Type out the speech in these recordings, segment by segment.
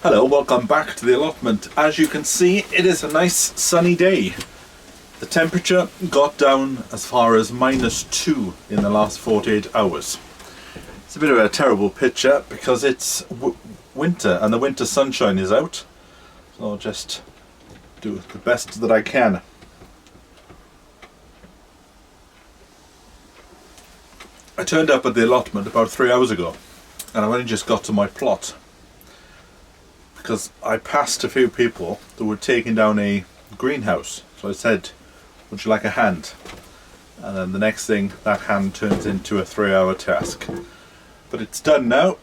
Hello, welcome back to the allotment. As you can see, it is a nice sunny day. The temperature got down as far as -2 in the last 48 hours. It's a bit of a terrible picture because it's winter and the winter sunshine is out. So I'll just do the best that I can. I turned up at the allotment about 3 hours ago and I only just got to my plot because I passed a few people that were taking down a greenhouse. So I said, would you like a hand? And then the next thing, that hand turns into a 3-hour task. But it's done now.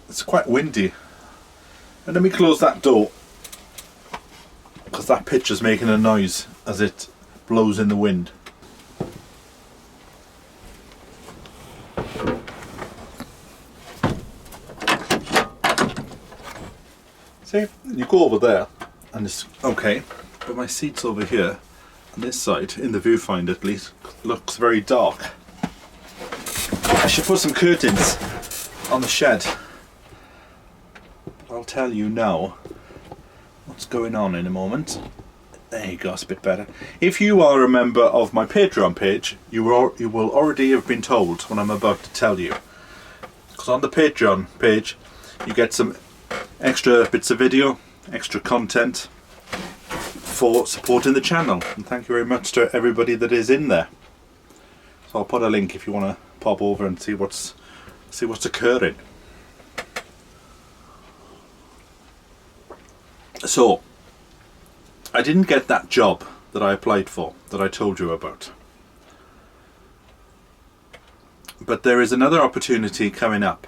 It's quite windy. And let me close that door because that picture's making a noise as it blows in the wind. See, you go over there and it's okay, but my seat's over here on this side, in the viewfinder at least, looks very dark. I should put some curtains on the shed. I'll tell you now what's going on in a moment. There you go, it's a bit better. If you are a member of my Patreon page, you will already have been told what I'm about to tell you. Because on the Patreon page, you get some extra bits of video, extra content for supporting the channel, and thank you very much to everybody that is in there. So I'll put a link if you want to pop over and see what's occurring. So I didn't get that job that I applied for, that I told you about, but there is another opportunity coming up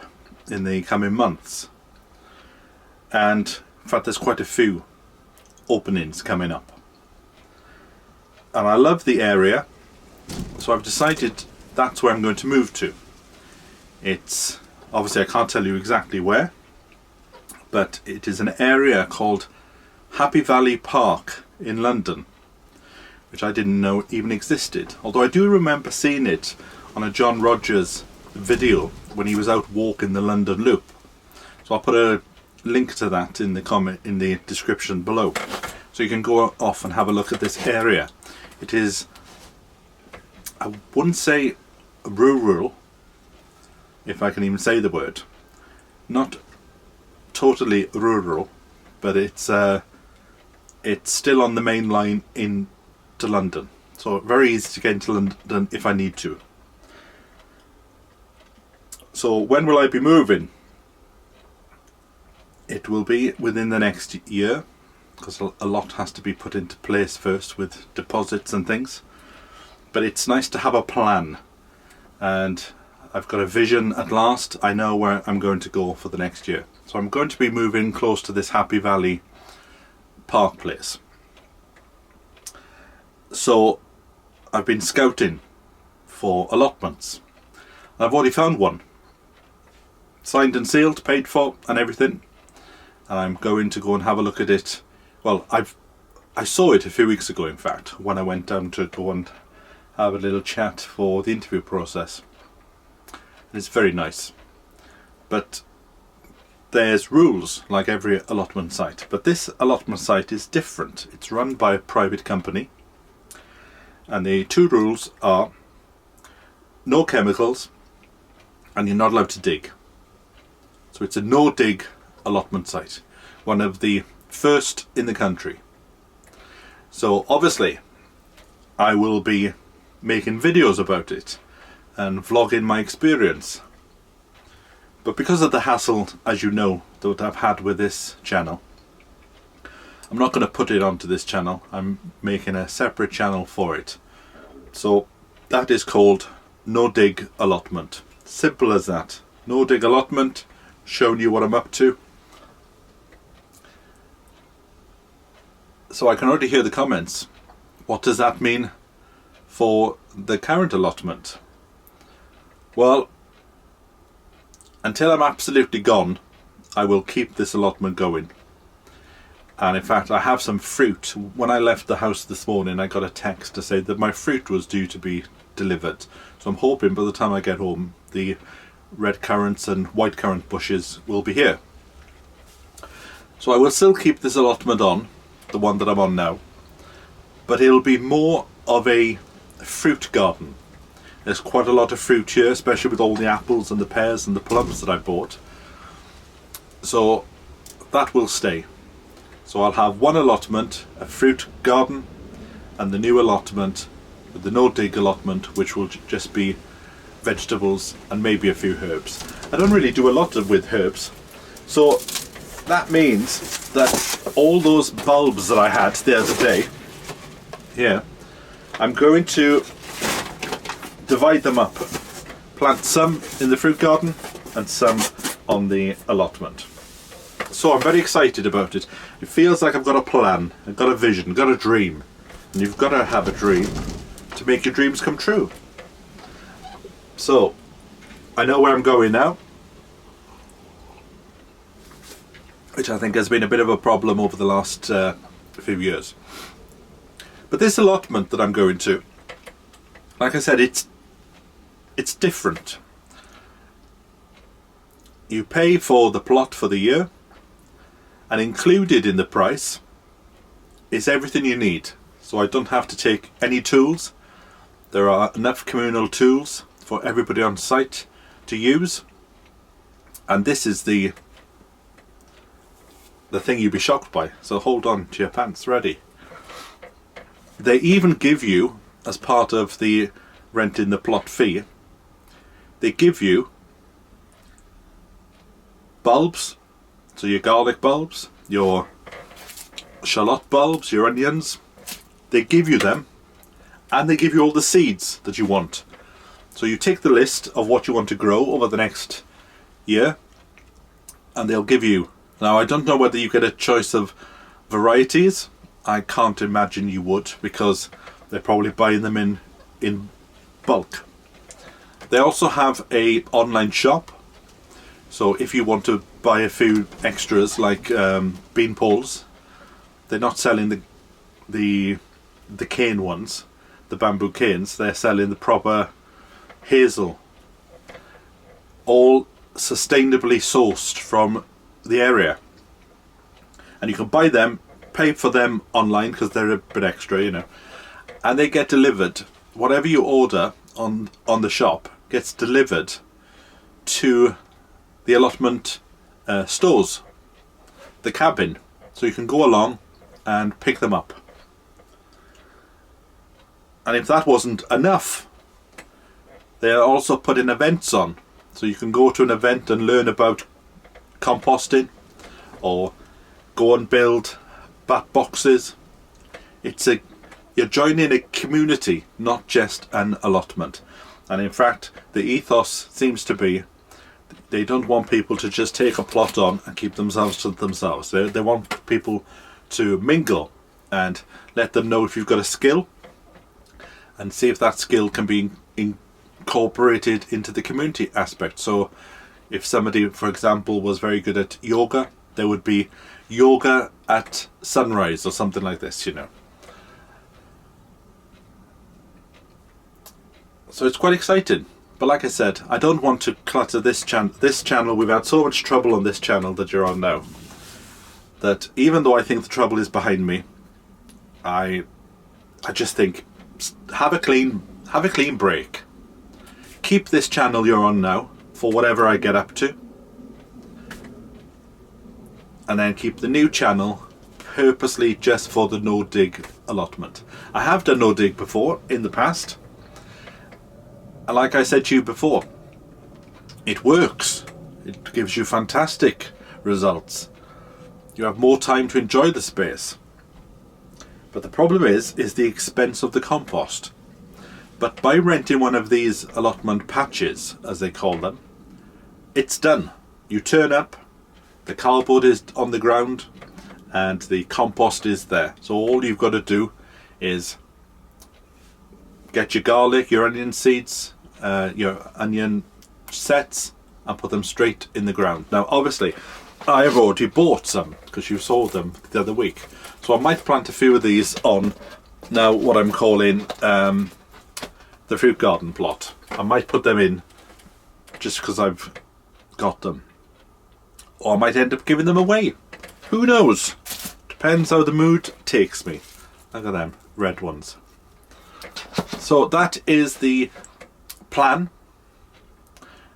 in the coming months. And in fact there's quite a few openings coming up. And I love the area, so I've decided that's where I'm going to move to. It's obviously, I can't tell you exactly where, but it is an area called Happy Valley Park in London, which I didn't know even existed. Although I do remember seeing it on a John Rogers video when he was out walking the London Loop. So I'll put a link to that in the description below, so you can go off and have a look at this area. It is, I wouldn't say rural, if I can even say the word, not totally rural, but it's still on the main line into London, so very easy to get into London if I need to. So when will I be moving? It will be within the next year, because a lot has to be put into place first with deposits and things. But it's nice to have a plan, and I've got a vision at last. I know where I'm going to go for the next year. So I'm going to be moving close to this Happy Valley Park place. So I've been scouting for allotments. I've already found one. Signed and sealed, paid for and everything. And I'm going to go and have a look at it. Well, I saw it a few weeks ago, in fact, when I went down to go and have a little chat for the interview process. And it's very nice. But there's rules like every allotment site. But this allotment site is different. It's run by a private company. And the two rules are no chemicals and you're not allowed to dig. So it's a no-dig allotment site, one of the first in the country. So obviously I will be making videos about it and vlogging my experience, but because of the hassle, as you know, that I've had with this channel, I'm not going to put it onto this channel. I'm making a separate channel for it. So that is called No Dig Allotment. Simple as that. No Dig Allotment, showing you what I'm up to. So I can already hear the comments. What does that mean for the current allotment? Well, until I'm absolutely gone, I will keep this allotment going. And in fact, I have some fruit. When I left the house this morning, I got a text to say that my fruit was due to be delivered. So I'm hoping by the time I get home, the red currants and white currant bushes will be here. So I will still keep this allotment on, the one that I'm on now, but it'll be more of a fruit garden. There's quite a lot of fruit here, especially with all the apples and the pears and the plums that I bought. So that will stay. So I'll have one allotment, a fruit garden, and the new allotment, the no-dig allotment, which will just be vegetables and maybe a few herbs. I don't really do a lot with herbs, so that means that all those bulbs that I had the other day here, I'm going to divide them up, plant some in the fruit garden and some on the allotment. So I'm very excited about it. It feels like I've got a plan, I've got a vision, I've got a dream, and you've got to have a dream to make your dreams come true. So I know where I'm going now, which I think has been a bit of a problem over the last few years. But this allotment that I'm going to, like I said, it's different. You pay for the plot for the year, and included in the price is everything you need. So I don't have to take any tools. There are enough communal tools for everybody on site to use. And this is the thing you'd be shocked by. So hold on to your pants, ready. They even give you, as part of the renting the plot fee, they give you bulbs, so your garlic bulbs, your shallot bulbs, your onions, they give you them, and they give you all the seeds that you want. So you take the list of what you want to grow over the next year, and they'll give you, now I don't know whether you get a choice of varieties. I can't imagine you would, because they're probably buying them in bulk. They also have a online shop, so if you want to buy a few extras like bean poles, they're not selling the cane ones, the bamboo canes, they're selling the proper hazel, all sustainably sourced from the area, and you can buy them, pay for them online because they're a bit extra, you know, and they get delivered. Whatever you order on the shop gets delivered to the allotment stores, the cabin, so you can go along and pick them up. And if that wasn't enough, they are also putting events on, so you can go to an event and learn about composting, or go and build bat boxes. You're joining a community, not just an allotment. And in fact, the ethos seems to be they don't want people to just take a plot on and keep themselves to themselves. They want people to mingle and let them know if you've got a skill, and see if that skill can be incorporated into the community aspect. So if somebody, for example, was very good at yoga, there would be yoga at sunrise or something like this, you know. So it's quite exciting. But like I said, I don't want to clutter this channel. We've had so much trouble on this channel that you're on now, that even though I think the trouble is behind me, I just think, have a clean break. Keep this channel you're on now for whatever I get up to, and then keep the new channel purposely just for the no dig allotment. I have done no dig before in the past, and like I said to you before, it works. It gives you fantastic results. You have more time to enjoy the space. But the problem is the expense of the compost. But by renting one of these allotment patches, as they call them, it's done. You turn up, the cardboard is on the ground, and the compost is there. So all you've got to do is get your garlic, your onion seeds, your onion sets, and put them straight in the ground. Now obviously I have already bought some because you saw them the other week, so I might plant a few of these on now what I'm calling the fruit garden plot. I might put them in just because I've got them, or I might end up giving them away. Who knows? Depends how the mood takes me. Look at them red ones. So that is the plan.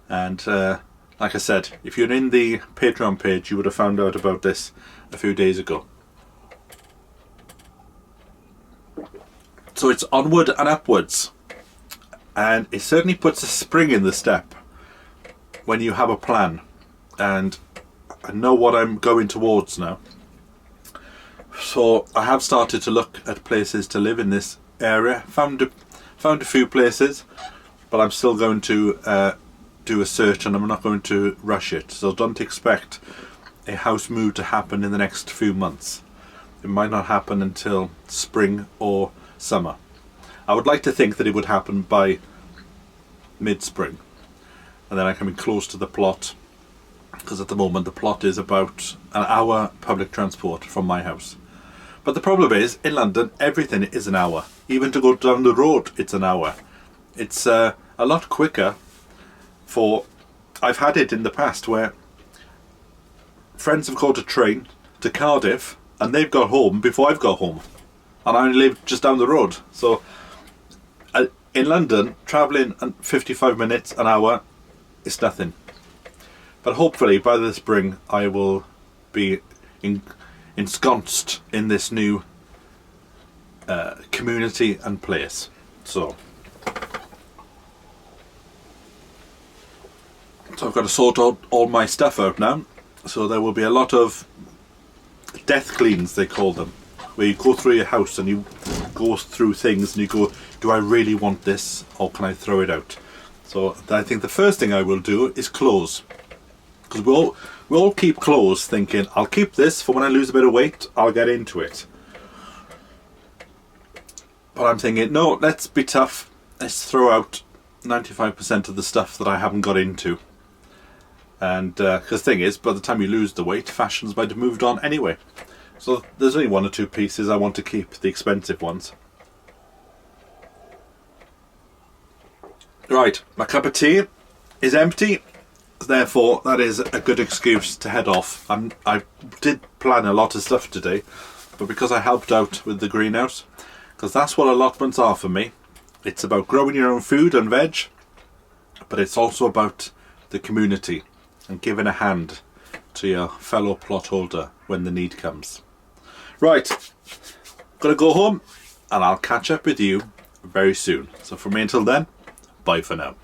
And like I said, if you're in the Patreon page, you would have found out about this a few days ago. So it's onward and upwards. And it certainly puts a spring in the step when you have a plan. And I know what I'm going towards now. So I have started to look at places to live in this area. Found a few places, but I'm still going to do a search, and I'm not going to rush it. So don't expect a house move to happen in the next few months. It might not happen until spring or summer. I would like to think that it would happen by mid-spring, and then I can be close to the plot, because at the moment the plot is about an hour public transport from my house. But the problem is, in London, everything is an hour. Even to go down the road, it's an hour. It's a lot quicker for... I've had it in the past where friends have caught a train to Cardiff and they've got home before I've got home. And I only live just down the road. So in London, travelling 55 minutes, an hour, is nothing. But hopefully by the spring I will be ensconced in this new community and place. So I've got to sort out all my stuff out now. So there will be a lot of death cleans, they call them, where you go through your house and you go through things and you go, do I really want this, or can I throw it out? So I think the first thing I will do is clothes. Because we all keep clothes thinking, I'll keep this for when I lose a bit of weight, I'll get into it. But I'm thinking, no, let's be tough. Let's throw out 95% of the stuff that I haven't got into. And because the thing is, by the time you lose the weight, fashions might have moved on anyway. So there's only one or two pieces I want to keep, the expensive ones. Right, my cup of tea is empty. Therefore, that is a good excuse to head off. I did plan a lot of stuff today, but because I helped out with the greenhouse, because that's what allotments are for me. It's about growing your own food and veg, but it's also about the community and giving a hand to your fellow plot holder when the need comes. Right, gotta go home, and I'll catch up with you very soon. So from me until then, bye for now.